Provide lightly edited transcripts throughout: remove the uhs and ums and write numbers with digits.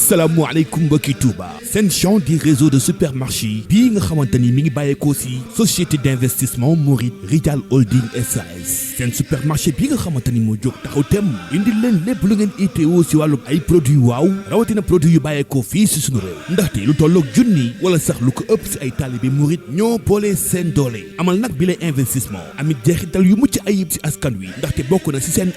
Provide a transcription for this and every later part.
asalaamaaleykum mbokki Touba seen champ di réseau de supermarché bii nga xamante ni mi ngi bàyyeekoo si société d'investissement Mouride Rijal Holding SAS seen supermarché bi nga xamante ni moo jóg taxaw tem indil leen lépp lu ngeen itteewoo si wàllum ay produits waaw rawatina produit yu bàyyeekoo fii si sunu réew ndaxte lu tolloog junni wala sax lu ko ëpp si ay taalibe Mouride ñoo boole seen doole amal nag bi lay investissement amit jeexital yu mucc ayib si askan wi ndaxte bokk na si seen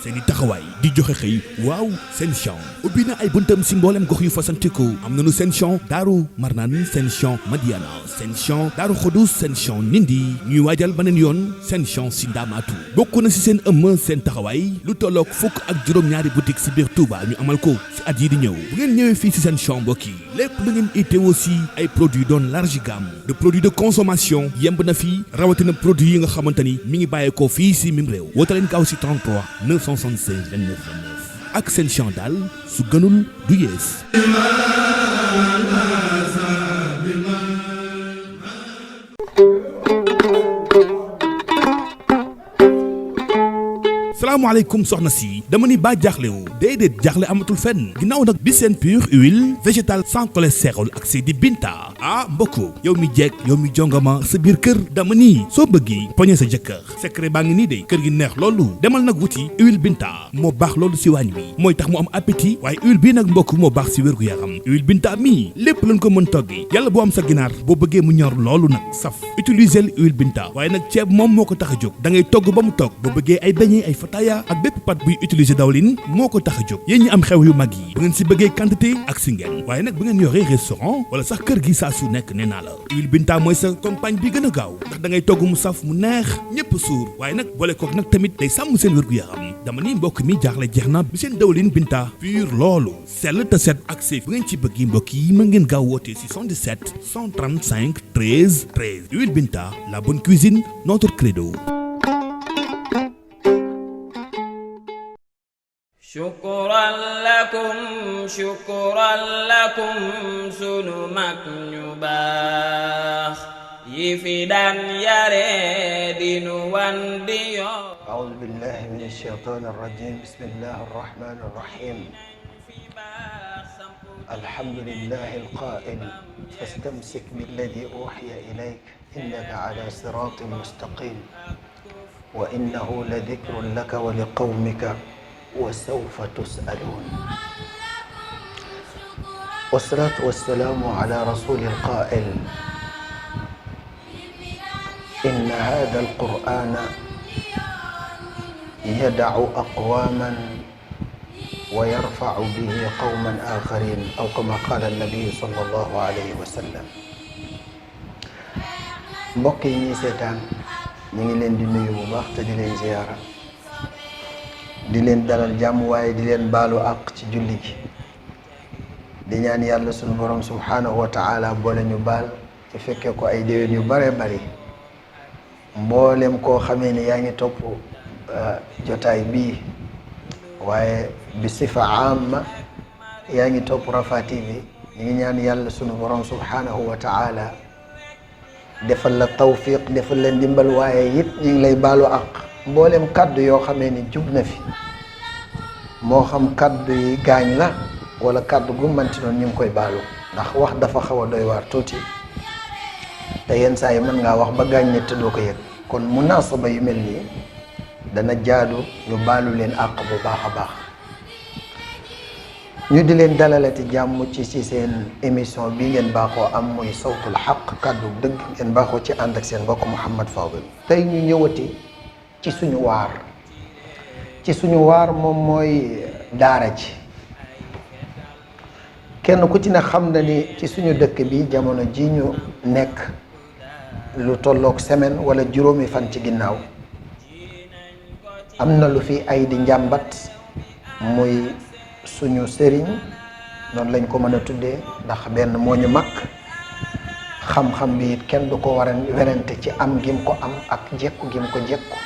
seen i taxawaay di joxe xëy waaw seen champ ubbi na ay buntam si mboolem gox yu fasantikoo am nañu seen champ Daaru Marnaan seen champ Madiana seen champ Daaru Xudus seen champ Nindi ñuy waajal beneen yoon seen champ si Ndaamaatu bokk na si seen seen taxawaay lu tolloog fukk ak juróom-ñaari boutique si biir Touba ñu amal ko si at yi di ñëw bu ngeen ñëwee fii si seen champ mbokk yi lépp lu ngeen itteewoo si ay produits doon large gamme de produits de consommation yemb na fii rawatina produits yi nga xamante ni mi ngi bàyyeekoo fii si mim réew woote leen gaaw si 33 976 29 29 ak seen champ daal su gënul du yees. salaamaaleykum soxna si dama ni baa jaaxle wu déedéet jaaxle amatul fenn ginnaaw nag bi seen pure huile végétale sans cholestérol ak si di Binta mbokku yow mi jeeg yow mi jongama sa biir kër dama ni soo bëggee poñe sa jëkkër secret baa ngi nii de kër gi neex loolu demal nag wuti huile Binta moo baax loolu si waañ wi mooy tax mu am appétit waaye huile bii nag mbokk moo baax si wérgu yaram huile Binta mii lépp lañ ko mën toggi yàlla boo am sa ginaar boo bëggee mu ñor loolu nag saf utiliser huile Binta waaye nag ceeb moom moo ko tax a jóg da ngay togg ba mu toog boo bëggee ay beñe ay fataya ak bépp pat buy utiliser dawlin moo ko tax a jóg yéen ñi am xew yu mag yi bu ngeen si bëggee quantité ak si ngeen waaye nag bu ngeen yoree restaurant wala sax kër gi saa su nekk nee naa la huile Binta mooy sa compagne bi gën a gaaw ndax da ngay togg mu saf mu neex ñëpp suur waaye nag boole kook nag tamit day sàmm seen wér-gu-yaram dama ni mbokk mi jaaxle jeex na bi seen dawlin Binta pur loolu sell te set ak safe bu ngeen ci bëgg mbokk yi mën ngeen gaaw woote si 77 135 13 13 huile Binta la bonne cuisine notre credo. shukran lakum sunu mag ñu baax yi fi daan yare dinu wan di yoo أعوذ بالله من الشيطان الرجيم بسم الله الرحمن الرحيم الحمد لله القائل فاستمسك بالذي أوحي إليك إنك على صراط مستقيم وإنه لذكر لك ولقومك وسوف تسألون والصلاة والسلام على رسول القائل إن هذا القرآن يدع أقواما ويرفع به قوما آخرين أو كما قال النبي صلى الله عليه وسلم mbokk yi ñuy seetaan ñu ngi leen di nuyu bu baax te di leen ziyaara di leen dalal jàmm waaye di leen baalu àq ci julli gi di ñaan yàlla sunu borom subhanahu wa ta'ala boole ñu baal ci fekkee ko ay déwén yu bare bari mboolem koo xamee ni yaa ngi topp jotaay bii waaye bi sifa amma yaa ngi topp Rafah TV ñu ngi ñaan yàlla sunu borom subhanahu wa ta'ala defal la tawfiq defal la ndimbal waaye it ñu ngi lay baalu àq mboolem kaddu yoo xamee ni jub na fi moo xam kaddu yi gaañ la wala kaddu gu manti noonu ñu ngi koy baalu ndax wax dafa xaw a doy waar tuuti te yenn saa yi mën ngaa wax ba gaañ ne te doo ko yëg kon munaasaba yu mel nii dana jaadu ñu baalu leen àq bu baax a baax ñu di leen dalalati jàmm ci seen émission bi ngeen baaxoo am muy sawtul xaq kaddu dëgg ngeen baaxoo ci ànd ak seen mbokk Mouhamed Fadel tey ñu ñëwati ci suñu waar moom mooy daara ji kenn ku ci ne xam na ni ci suñu dëkk bi jamono ji ñu nekk lu tolloog semaine wala juróomi fan ci ginnaaw am na lu fi ay di njàmbat muy suñu sëriñ noonu lañ ko mën a tuddee ndax benn moo ñu mag xam-xam bi it kenn du ko war a werante ci am gim ko am ak jekku gim ko jekku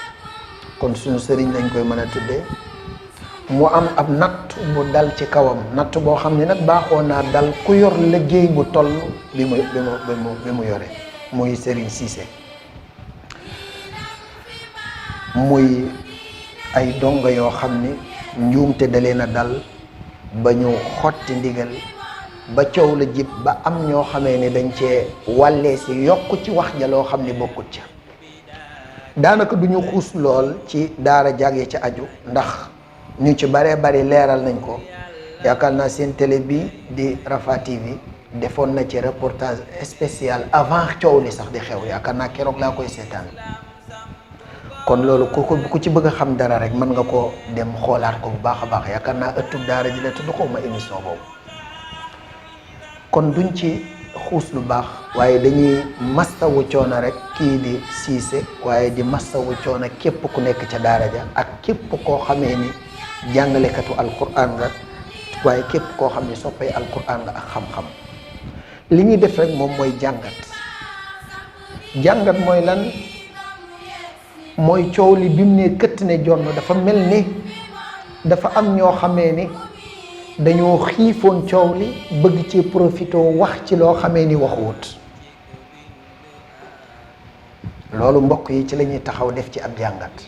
kon suñu sëriñ lañ koy mën a tuddee mu am ab natt bu dal ci kawam natt boo xam ne nag baaxoo naa dal ku yor liggéey bu toll bi mu yore muy Serigne Cissé muy ay dongo yoo xam ni njuumte da leen a dal ba ñu xotti ndigal ba coow la jib ba am ñoo xamee ni dañ cee wàllee si yokk ci wax ja loo xam ni bokkut ca. daanaka du ñu xuus lool ci daara jàgge ci aju ndax ñu ci baree bari leeral nañ ko. yaakaar naa seen télé bi di Rafah TV defoon na ci reportage spécial avant coow li sax di xew, yaakaar naa keroog laa koy seetaan. kon loolu ku ci bëgg a xam dara rek mën nga ko dem xoolaat ko bu baax a baax, yaakaar naa ëttub daara ji la tudd xaw ma émission boobu. kon duñ ci xuus lu baax waaye dañuy mastawu coono rek kii di Cissé, waaye di mastawu coono képp ku nekk ca daara ja ak képp koo xamee ni jàngalekatu alquran nga, waaye képp koo xam ne soppay alquran nga ak xam-xam. li ñuy def rek moom mooy jàngat mooy lan? mooy coow li bi mu ne këtt ne jonn dafa mel ni dafa am ñoo xamee ni dañoo xiifoon coow li bëgg ci profité wax ci loo xamee ni waxuwut. loolu mbokk yi ci la ñuy taxaw def ci ab jàngat.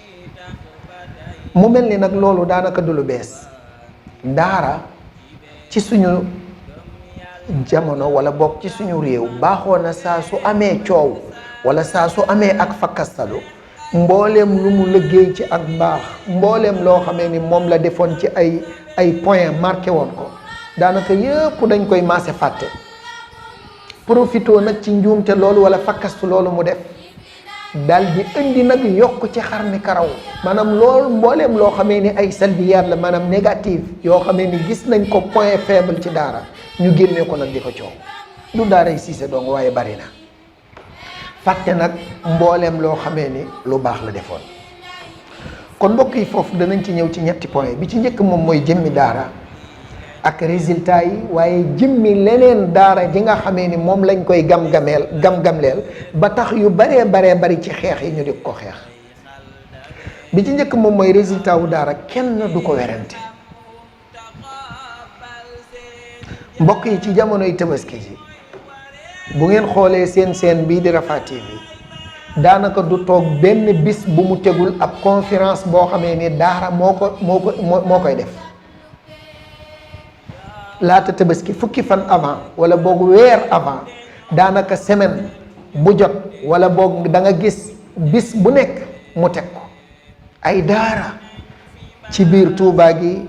mu mel ni nag loolu daanaka du lu bees. daara ci suñu jamono wala bokk ci suñu réew baaxoo na saa su amee coow wala saa su amee ak fakkastalu, mbooleem lu mu liggéey ci ak mbaax, mbooleem loo xamee ni moom la defoon ci ay point marqué woon ko, daanaka yëpp dañ koy maase fàtte. profitoo nag ci njuumte loolu wala fakkastu loolu mu def dal di indi nag yokk ci xar mi karaw. maanaam loolu mbooleem loo xamee ni ay salbiyaat la, maanaam négative yoo xamee ni gis nañ ko point faible ci daara, ñu génnee ko nag di ko coow. du daaray Cissé dong waaye bari na. fàtte nag mbooleem loo xamee ni lu baax la defoon. kon mbokk yi foofu danañ ci ñëw ci ñetti point. bi ci njëkk moom mooy jëmmi daara ak résultat yi, waaye jëmmi leneen daara ji nga xamee ni moom lañ koy gam-gamleel ba tax yu baree bari ci xeex yi ñu di ko xeex. bi ci njëkk moom mooy résultat wu daara kenn du ko werante. mbokk yi ci jamonoy tabaski ji bu ngeen xoolee seen bii di Rafah TV daanaka du toog benn bis bu mu tegul ab conférence boo xamee ni daara moo koy def. laata tabaski fukki fan avant wala boog weer avant, daanaka semaine bu jot wala boog da nga gis bis bu nekk mu teg ko. ay daara ci biir Touba gi,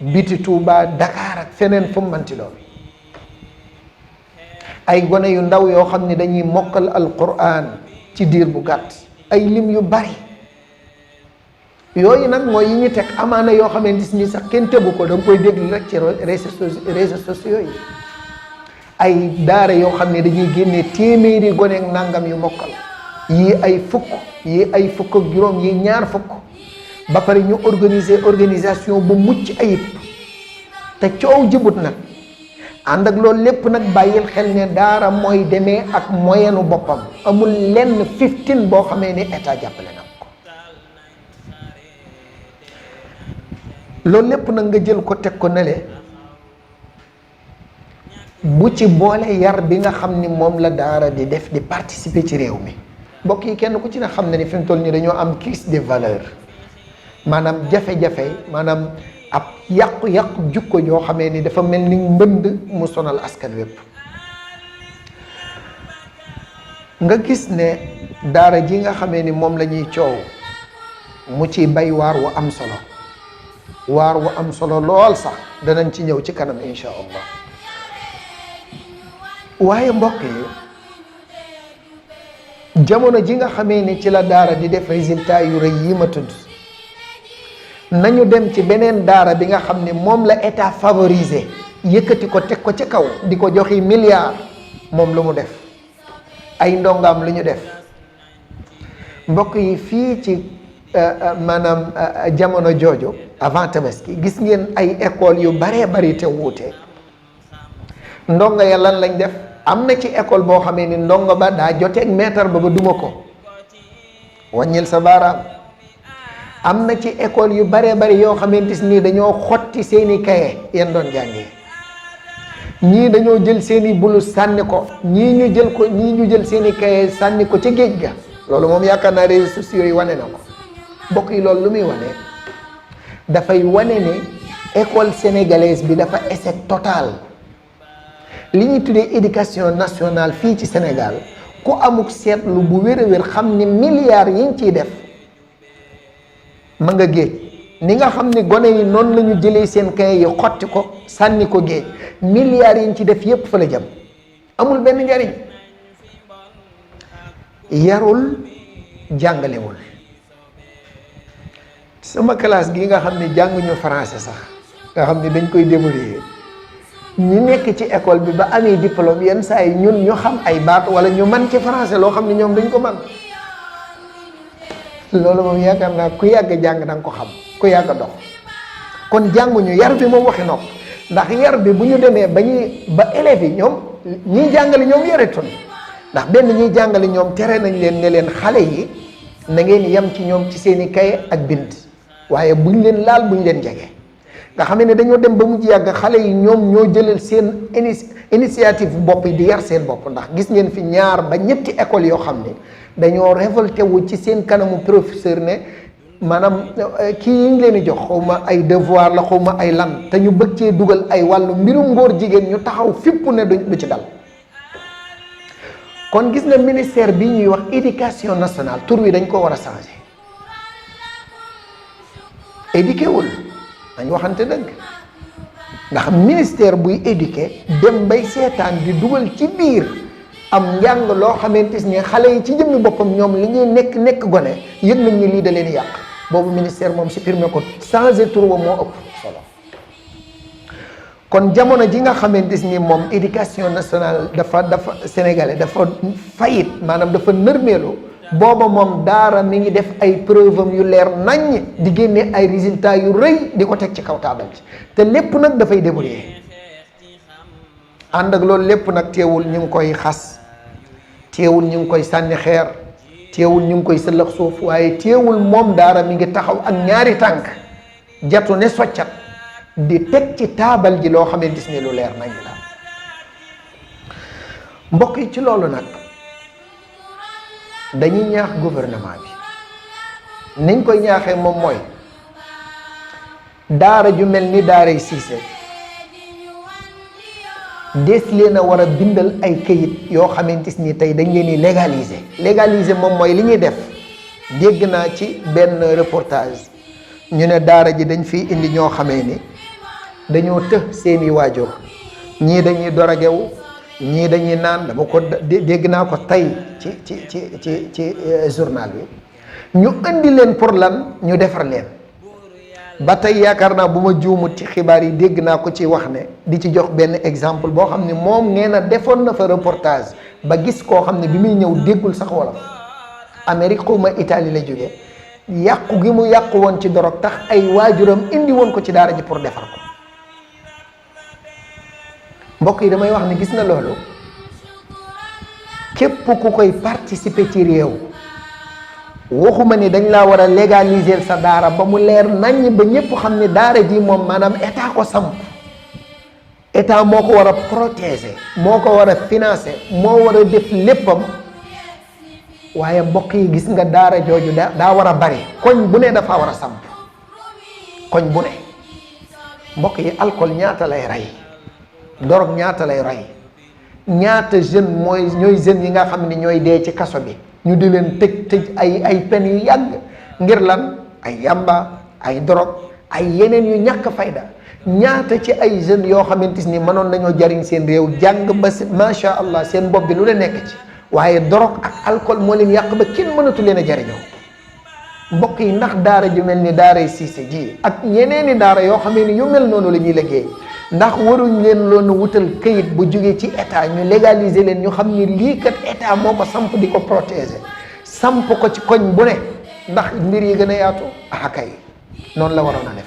biti Touba, Dakar ak feneen fu mu manti doon. ay gone yu ndaw yoo xam ne dañuy mokkal alquran ci diir bu gàtt, ay lim yu bari. yooyu nag mooy yi ñu teg amaana yoo xamante ni sax kenn tegu ko, da nga koy déglu rek ci réseaux sociaux yi. ay daara yoo xam ne dañuy génnee téeméeri gone ak nangam yu mokkal, yii ay fukk, yii ay fukk ak juróom, yii ñaar fukk, ba pare ñu organisation bu mucc ayib te coow jibut nag. ànd ak loolu lépp nag bàyyil xel ne daara mooy demee ak moyenu boppam, amul lenn 15 boo xamee ni état jàppale na ko. loolu lépp nag nga jël ko teg ko nele, bu ci boole yar bi nga xam ni moom la daara di def di participer ci réew mi. mbokk yi kenn ku ci ne xam na ni fi mu toll nii dañoo am crise des valeurs, maanaam jafe-jafe, maanaam ab yàqu-yàqu jukko yoo xamee ni dafa mel ni mbënd mu sonal askan wépp. nga gis ne daara ji nga xamee ni moom la ñuy coow mu ci bay waar wu am solo, waar wu am solo lool sax, danañ ci ñëw ci kanam insha allah. waaye mbokk yi jamono ji nga xamee ni ci la daara di def résultat yu rëy yi ma tudd, nañu dem ci beneen daara bi nga xam ne moom la état favorisé, yëkkati ko teg ko ci kaw di ko joxi milliards. moom lu mu def, ay ndongaam lu ñu def. mbokk yi fii ci maanaam jamono jooju avant tabaski gis ngeen ay école yu baree bari te wuute. ndongo ya lan lañ def? am na ci école boo xamee ni ndongo ba daa joteeg maître ba duma ko, wàññil sa baaraam. am na ci école yu baree bari yoo xamante ni dañoo xotti seeni kaye yan doon jàngee, ñii dañoo jël seeni bulu sànni ko, ñii ñu jël seeni kaye sànni ko ca géej ga. loolu moom yaakaar naa réseaux sociaux yi wane na ko. mbokk yi loolu lu muy wane? dafay wane ne école sénégalaise bi dafa échec total. li ñuy tuddee éducation nationale fii ci Sénégal ku amuk seetlu bu wér a wér xam ni milliards yi ñu ciy def ma nga géej. ni nga xam ni gone yi noonu la ñu jëlee seen kay yi xotti ko sànni ko géej milliards yi ñu ci def yépp fa la jëm amul benn njariñ. yarul jàngalewul. sama classe gi nga xam ni jànguñu français sax nga xam ni dañ koy débrouiller ñi nekk ci école bi ba amee diplôme yenn saa yi ñun ñu xam ay baat wala ñu man ci français loo xam ni ñoom dañ ko man loolu moom yaakaar naa ku yàgg jàng da nga ko xam ku yàgg dox. kon jànguñu yar bi moom waxi nopp ndax yar bi bu ñu demee ba élèves yi ñoom ñiy jàngale ñoom yaretuñ ndax benn ñiy jàngale ñoom tere nañ leen ne leen xale yi na ngeen yem ci ñoom ci seeni kaye ak bind waaye buñ leen laal buñ leen jege nga xam ne dañoo dem ba mujj yàgg xale yi ñoom ñoo jëlal seen initiative bopp yi di yar seen bopp. ndax gis ngeen fi 2 ba 3 école yoo xam ne dañoo révolté wu ci seen kanamu professeur ne maanaam kii yi ñu leen di jox xawma ay devoir la xawma ay lan te ñu bëgg cee dugal ay wàllu mbirum ngóor jigéen ñu taxaw fipp ne du ci dal. kon gis nga ministère bi ñuy wax éducation nationale tur wi dañ ko war a changer. éduqué wul dañ waxante dëgg ndax ministère buy éduqué dem bay seetaan di dugal ci biir am njàng loo xamante ni xale yi ci jëmmi boppam ñoom li ñuy nekk gone yëg nañ ni lii da leen yàq boobu ministère moom supprimer ko changer tur wa moo ëpp solo. kon jamono ji nga xamante ni moom éducation nationale dafa sénégalais dafa fayit maanaam dafa nërmeelu booba moom daara mi ngi def ay preuve am yu leer naññ di génne ay résultats yu rëy di ko teg ci kaw taabal ci te lépp nag dafay débrouiller ànd ak loolu lépp nag teewul ñu ngi koy xas teewul ñu ngi koy sànni xeer teewul ñu ngi koy sëllëx suuf waaye teewul moom daara mi ngi taxaw ak 2 tànk jatu ne soccat di teg ci taabal ji loo xam ne gis ne lu leer nañ la. mbokk yi ci loolu nag dañuy ñaax gouvernement bi niñ koy ñaaxee moom mooy daara ju mel ni daaray Cissé des leen a war a bindal ay këyit yoo xamante ni tey dañ leen di légaliser moom mooy li ñuy def. dégg naa ci benn reportage ñu ne daara ji dañ fi indi ñoo xamee ni dañoo të seeni waajur ñii dañuy doragewu ñii dañuy naan dama ko dégg naa ko tey ci journal bi ñu indi leen pour lan ñu defar leen ba tey yaakaar naa bu ma juumut ci xibaar yi dégg naa ko ci wax ne di ci jox benn exemple boo xam ne moom nee na defoon na fa reportage ba gis koo xam ne bi muy ñëw déggul sax wolof Amérique xawma Italie la jóge yàqu gi mu yàqu woon ci dorog tax ay waajuram indi woon ko ci daara ji pour defar ko. mbokk yi damay wax ni gis na loolu képp ku koy participer ci réew waxuma ni dañ laa war a légaliser sa daara ba mu leer naññ ba ñépp xam ne daara ji moom maanaam état ko samp état moo ko war a protéger moo ko war a financer moo war a def léppam waaye mbokk yi gis nga daara jooju daa war a bari koñ bu ne dafa war a samp koñ bu ne mbokk yi alcool ñaata lay rey dorog ñaata lay rey ñaata jeune ñooy jeunes yi nga xam ne ñooy dee ci kaso bi ñu di leen tëj ay peine yu yàgg ngir lan ay yamba ay dorog ay yeneen yu ñàkk fayda ñaata ci ay jeunes yoo xamante ni mënoon nañoo jariñ seen réew jàng ba macha allah seen bopp bi lu la nekk ci waaye dorog ak alcool moo leen yàq ba kenn mënatu leen a jariñoo mbokk yi ndax daara ju mel ni daaray Cissé ji ak ñeneeni daara yoo xam ne yu mel noonu la ñuy liggéey ndax waruñ leen loonu wutal këyit bu jógee ci état ñu légaliser leen ñu xam ni lii kat état moo ko samp di ko protéger samp ko ci koñ bu ne ndax mbir yi gën a yaatu kay noonu la waroon a def.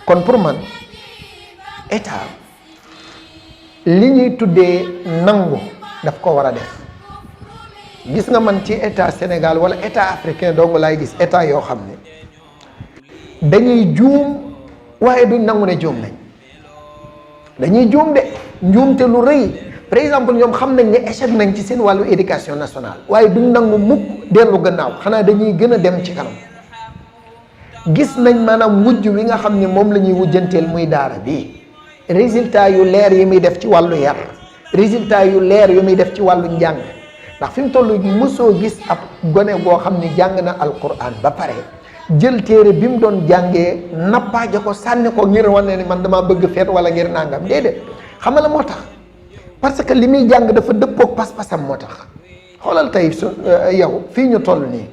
kon pour man état li ñuy tuddee nangu daf ko war a def gis nga man ci état Sénégal wala état africain dong laay gis état yoo xam ne dañuy juum waaye duñ nangu ne juum nañ dañuy juum de njuumte lu rëy par exemple ñoom xam nañ ne échec nañ ci seen wàllu éducation nationale waaye duñ nangu mukk dellu gannaaw xanaa dañuy gën a dem ci kanam gis nañ maanaam wujj wi nga xam ne moom la ñuy wujjanteel muy daara bi résultat yu leer yi muy def ci wàllu yar, résultat yu leer yu muy def ci wàllu njàng. ndax fi mu toll mosoo gis ab gone goo xam ne jàng na alquran ba pare jël téere bi mu doon jàngee nappaaje ko sànni ko ngir wane ni man damaa bëgg feet wala ngir nangam déedéet. xam nga la moo tax parce que li muy jàng dafa dëppoog pas-pasam moo tax. xoolal tey su yow fii ñu toll nii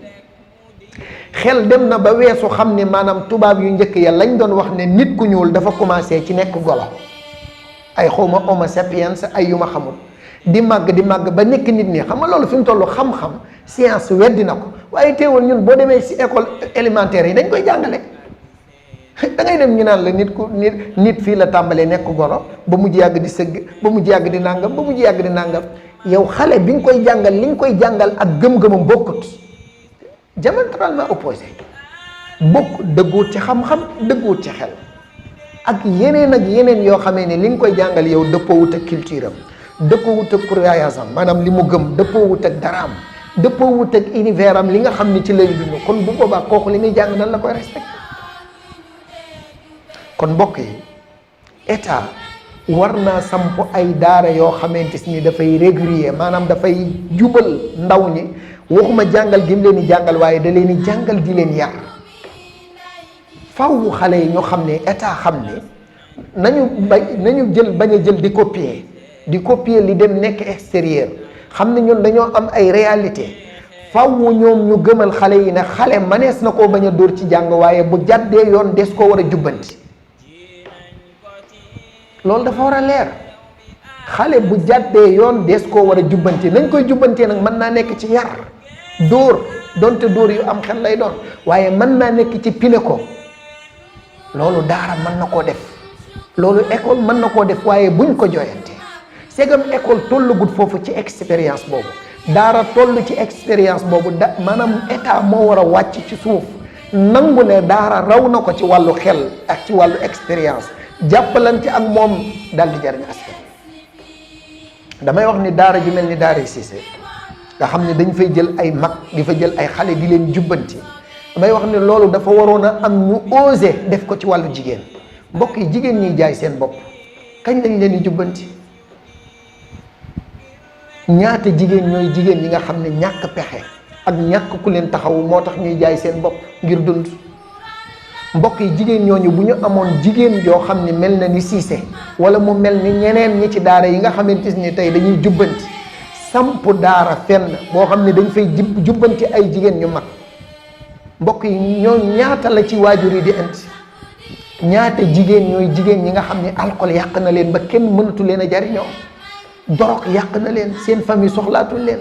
xel dem na ba weesu xam ne maanaam tubaab yu njëkk ya lañ doon wax ne nit ku ñuul dafa commencé ci nekk golo ay xawma homo sapiens ay yu ma xamul di màgg ba nekk nit ñi xam nga loolu fi mu toll xam-xam science weddi na ko waaye teewul ñun boo demee ci école élémentaire yi dañ koy jàngale da ngay dem ñu naan la nit fii la tàmbalee nekk golo ba mujj yàgg di sëgg ba mujj yàgg di nàngam ba mujj yàgg di nàngam yow xale bi nga koy jàngal li nga koy jàngal ak gëm-gëmam bokkut diamétralement opposé bokk dëgguwut ci xam-xam dëgguwut ci xel ak yeneen yoo xamee ne li nga koy jàngal yow dëppoowut ak culture am dëppoowut ak croyance am maanaam li mu gëm dëppoowut ak daraam dëppoowut ak univers am li nga xam ni ci lay dund kon bu boobaa kooku li muy jàng nan la koy respecté. kon mbokk yi état war naa samp ay daara yoo xamante ni dafay régulier maanaam dafay jubal ndaw ñi waxuma jàngal gi mu leen di jàngal waaye da leen di jàngal di leen yar faw xale yi ñu xam ne état xam ne nañu jël bañ a jël di copier li dem nekk extérieur xam ne ñun dañoo am ay réalité faw ñoom ñu gëmal xale yi ne xale manees na koo bañ a dóor ci jàng waaye bu jàddee yoon des koo war a jubbanti loolu dafa war a leer xale bu jàddee yoon des koo war a jubbanti nañ koy jubbantee nag mën naa nekk ci yar dóor donte dóor yu am xel lay doon waaye mën naa nekk ci pine ko loolu daara mën na koo def loolu école mën na koo def waaye buñ ko jooyantee segam école tollagut foofu ci expérience boobu daara toll ci expérience boobu maanaam état moo war a wàcc ci suuf nangu ne daara raw na ko ci wàllu xel ak ci wàllu expérience jàppalante ak moom daal di jariñ askan damay wax ni daara ju mel ni daara Cissé nga xam ne dañ fay jël ay mag di fa jël ay xale di leen jubbanti damay wax ni loolu dafa waroon a am ñu osé def ko ci wàllu jigéen mbokk yi jigéen ñiy jaay seen bopp kañ lañ leen di jubbanti ñaata jigéen ñooy jigéen ñi nga xam ne ñàkk pexe ak ñàkk ku leen taxawu moo tax ñuy jaay seen bopp ngir dund mbokk yi jigéen ñooñu bu ñu amoon jigéen yoo xam ne mel na ni Cissé wala mu mel ni ñeneen ñi ci daara yi nga xamante ni tey dañuy jubbanti samp daara fenn boo xam ne dañ fay jubbanti ay jigéen ñu mag mbokk yi ñooñu ñaata la ci waajur yi di indi ñaata jigéen ñooy jigéen ñi nga xam ne alcool yàq na leen ba kenn mënatu leen a jariñoo dorog yàq na leen seen famille soxlaatul leen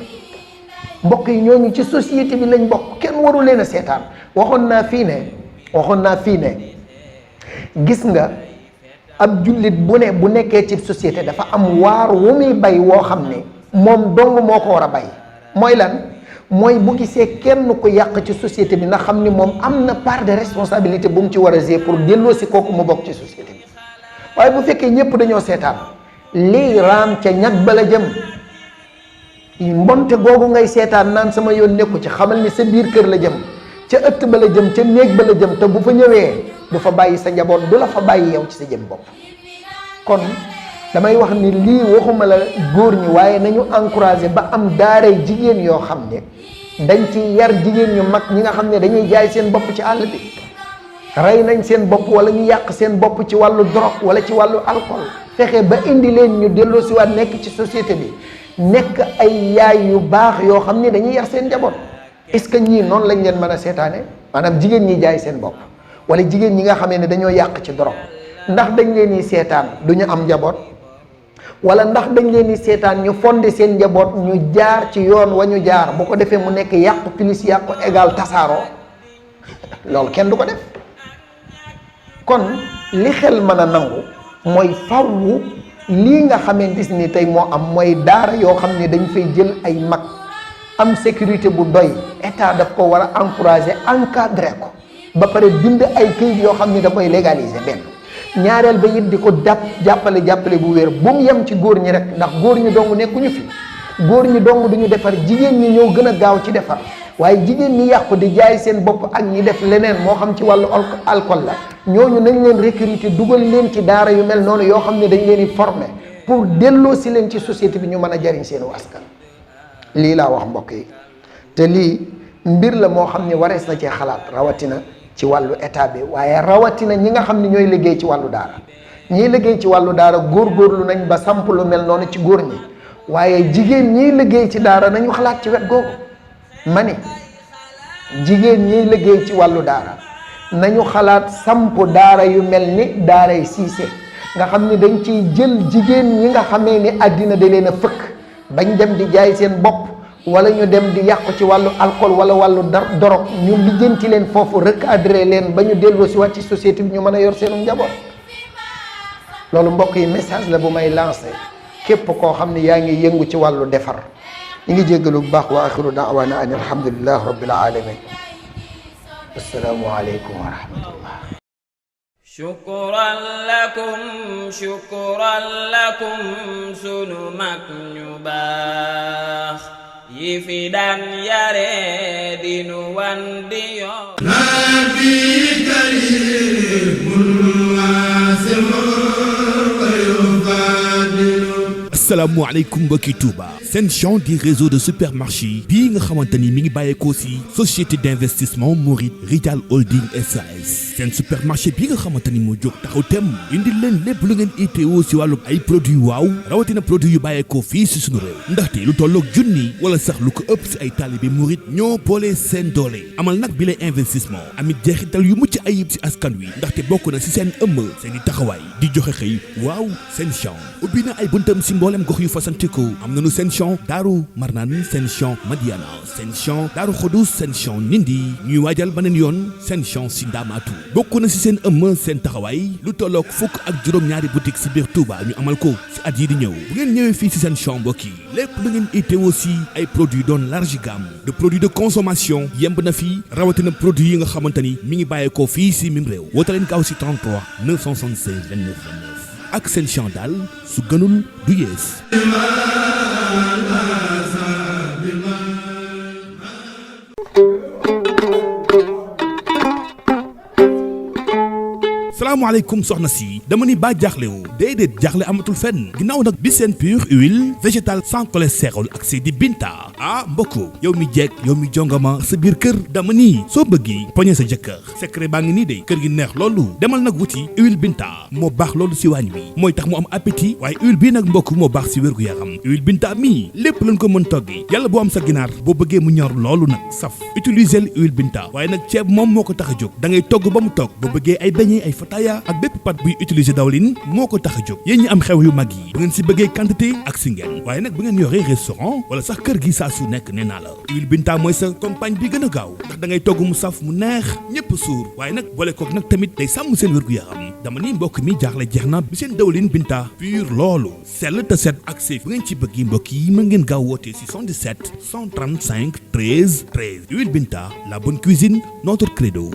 mbokk yi ñooñu ci société bi lañ bokk kenn waru leen a seetaan waxoon naa fii ne gis nga ab jullit bu ne bu nekkee ci société dafa am waar wu muy bay woo xam ne moom dong moo ko war a bay mooy lan mooy bu gisee kenn ku yàq ci société bi nga xam ni moom am na part de responsabilité bu mu ci war a jouer pour delloo si kooku mu bokk ci société bi waaye bu fekkee ñëpp dañoo seetaan lii raam ca ñag ba la jëm mbonte googu ngay seetaan naan sama yoon nekku ci xamal ni sa biir kër la jëm ca ëtt ba la jëm ca néeg ba la jëm te bu fa ñëwee du fa bàyyi sa njaboot du la fa bàyyi yow ci sa jëm bopp kon damay wax ni lii waxuma la góor ñi waaye nañu encouragé ba am daaray jigéen yoo xam ne dañ ci yar jigéen ñu mag ñi nga xam ne dañuy jaay seen bopp ci àll bi rey nañ seen bopp wala ñu yàq seen bopp ci wàllu drogue wala ci wàllu alcool fexe ba indi leen ñu delloo si waat nekk ci société bi nekk ay yaay yu baax yoo xam ne dañuy yar seen njaboot est-ce que ñii noonu lañ leen mën a seetaane maanaam jigéen ñi jaay seen bopp wala jigéen ñi nga xamee ne dañoo yàq ci drogue ndax dañ leen di seetaan du ñu am njaboot wala ndax dañ leen di seetaan ñu fondé seen njaboot ñu jaar ci yoon wa ñu jaar bu ko defee mu nekk yàqu plus yàqu égal tasaaroo loolu kenn du ko def kon li xel mën a nangu mooy fawwu lii nga xamante ni tey moo am mooy daara yoo xam ne dañ fay jël ay mag am sécurité bu doy état daf ko war a encourager encadrer ko ba pare bind ay këyit yoo xam ne da koy légaliser benn ñaareel ba it di ko jàppale bu wér bu mu yem ci góor ñi rek ndax góor ñi dong nekkuñu fi góor ñi dong duñu defar, jigéen ñi ñoo gën a gaaw ci defar. waaye jigéen ñi yàqu di jaay seen bopp ak ñi def leneen moo xam ci wàllu alcool la, ñooñu nañ leen recruter dugal leen ci daara yu mel noonu yoo xam ne dañ leen di former pour delloo si leen ci société bi ñu mën a jariñ seen askan. lii laa wax mbokk yi, te lii mbir la moo xam ne warees na cee xalaat, rawatina ci wàllu état bi, waaye rawatina ñi nga xam ne ñooy liggéey ci wàllu daara. ñiy liggéey ci wàllu daara góorgóorlu nañ ba samp lu mel noonu ci góor ñi, waaye jigéen ñiy liggéey ci daara nañu xalaat ci wet googu. ma ni jigéen ñiy liggéey ci wàllu daara nañu xalaat samp daara yu mel ni daaray Siise nga xam ni dañ ciy jël jigéen ñi nga xamee ni àddina da leen a fëkk bañ dem di jaay seen bopp wala ñu dem di yàqu ci wàllu alcool wala wàllu dorog, ñu lijjanti leen foofu recadré leen ba ñu delloo si waat ci société bi ñu mën a yor seenu njaboot. loolu mbokk yi message la bu may lancé képp koo xam ne yaa ngi yëngu ci wàllu defar. ñu ngi jéggalu bu baax wa axiru daawaana an alhamdulilah rabbil alamin. assalaamu aleykum wa rahmatullah. shukran lakum sunu mag ñu baax yi fi daan yare dinu wan di yoon. asalaamaaleykum mbokki Touba seen champ du réseau de supermarché bii nga xamante ni mi ngi bàyyeekoo si société d'investissement Mouride Rijal Holding SAS seen supermarché bii nga xamante ni moo jóg taxaw tem indi leen lépp lu ngeen itteewoo si wàllu ay produits waaw rawatina produits yu bàyyeekoo fii si sunu réew ndaxte lu tolloog junni wala sax lu ko ëpp si ay taalibe Mouride ñoo boole seen doole amal nag bi lay investissement amit jeexital yu mucc ayib si askan wi ndaxte bokk na si seen seen i taxawaay di joxe xëy waaw seen champ ubbi na ay buntam si mboolem gox yu fasantikoo am nañu seen champ Daaru Marnaan seen champ Madiana seen champ Daaru Xudus seen champ Nindi ñuy waajal beneen yoon seen champ si Ndaamaatu bokk na si seen seen taxawaay lu tolloog fukk ak juróom-ñaari boutique si biir Touba ñu amal ko si at yi di ñëw bu ngeen ñëwee fii si seen champ mbokk yi lépp lu ngeen itteewoo si ay produits doon large gamme de produits de consommation yemb na fii rawatina produits yi nga xamante ni mi ngi bàyyeekoo fii si mim réew woote leen gaaw si 33 976 29 29 ak seen champ daal su gënul du yees. salaamaaleykum soxna si dama ni ba jaaxlewu déedéet jaaxle amatul fenn ginnaaw nag bi seen pure huile végétale sans cholestérol ak si di Binta mbokku yow mi jeeg yow mi jongama sa biir kër dama ni soo bëggi poñe sa jëkkër secret baa ngi nii de kër gi neex loolu demal nag wuti huile Binta moo baax loolu si waañ wi mooy tax mu am appétit waaye huile bii nag mbokk moo baax si wérgu yaram huile Binta mii lépp lañ ko mën toggi yàlla boo am sa ginaar boo bëggee mu ñor loolu nag saf utiliser huile Binta waaye nag ceeb moom moo ko tax a jóg da ngay togg ba mu togg boo bëggee ay beñe ay fataya ak bépp pat buy utiliser dawlin moo ko tax a jóg yéen ñi am xew yu mag yi bu ngeen si bëggee quantité ak si ngeen waaye nag bu ngeen yoree restaurant wala sax kër gi saa su nekk nee naa la huile Binta mooy sa compagne bi gën a gaaw ndax da ngay togg mu saf mu neex ñëpp suur waaye nag boole kook nag tamit day sàmm seen wér-gu-yaram dama ni mbokk mi jaaxle jeex na bi seen dawlin Binta pur loolu sell te set ak safe bu ngeen ci bëgg mbokk yi mën ngeen gaaw wootee si 77 135 13 13 huile Binta la bonne cuisine notre credo.